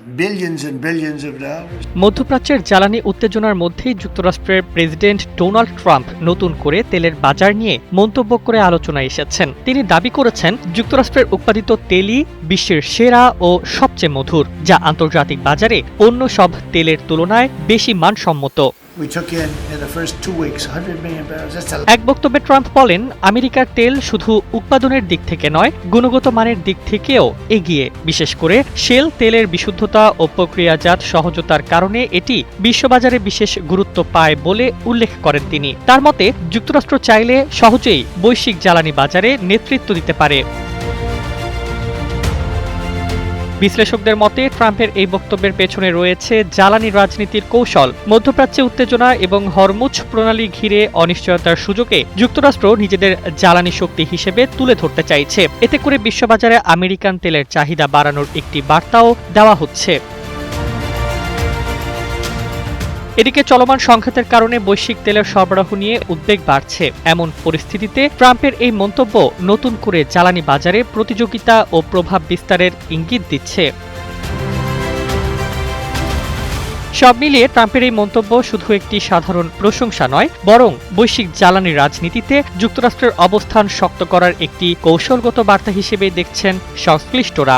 billions and billions of dollars. মধ্যপ্রাচ্যের জ্বালানি উত্তেজনার মধ্যেই যুক্তরাষ্ট্রের প্রেসিডেন্ট ডোনাল্ড ট্রাম্প নতুন করে তেলের বাজার নিয়ে মন্তব্য করে আলোচনায় এসেছেন। তিনি দাবি করেছেন, যুক্তরাষ্ট্রের উৎপাদিত তেলই বিশ্বের সেরা ও সবচেয়ে মধুর, যা আন্তর্জাতিক বাজারে অন্য সব তেলের তুলনায় বেশি মানসম্মত। We took in the first 2 weeks 100 million barrels. That's a lot. এক বক্তব্যে ট্রাম্প বলেন, আমেরিকার তেল শুধু উৎপাদনের দিক থেকে নয়, গুণগত মানের দিক থেকেও এগিয়ে। বিশেষ করে শেল তেলের বিশুদ্ধতা ও প্রক্রিয়াজাত সহজতার কারণে এটি বিশ্ববাজারে বিশেষ গুরুত্ব পায় বলে উল্লেখ করেন তিনি। তার মতে, যুক্তরাষ্ট্র চাইলে সহজেই বৈশ্বিক জ্বালানি বাজারে নেতৃত্ব দিতে পারে। বিশ্লেষকদের মতে, ট্রাম্পের এই বক্তব্যের পেছনে রয়েছে জ্বালানি রাজনীতির কৌশল। মধ্যপ্রাচ্যে উত্তেজনা এবং হরমুজ প্রণালী ঘিরে অনিশ্চয়তার সুযোগে যুক্তরাষ্ট্র নিজেদের জ্বালানি শক্তি হিসেবে তুলে ধরতে চাইছে। এতে করে বিশ্ববাজারে আমেরিকান তেলের চাহিদা বাড়ানোর একটি বার্তাও দেওয়া হচ্ছে। এদিকে চলমান সংঘাতের কারণে বৈশ্বিক তেলের সরবরাহ নিয়ে উদ্বেগ বাড়ছে। এমন পরিস্থিতিতে ট্রাম্পের এই মন্তব্য নতুন করে জ্বালানি বাজারে প্রতিযোগিতা ও প্রভাব বিস্তারের ইঙ্গিত দিচ্ছে। সব মিলিয়ে ট্রাম্পের এই মন্তব্য শুধু একটি সাধারণ প্রশংসা নয়, বরং বৈশ্বিক জ্বালানি রাজনীতিতে যুক্তরাষ্ট্রের অবস্থান শক্ত করার একটি কৌশলগত বার্তা হিসেবে দেখছেন সংশ্লিষ্টরা।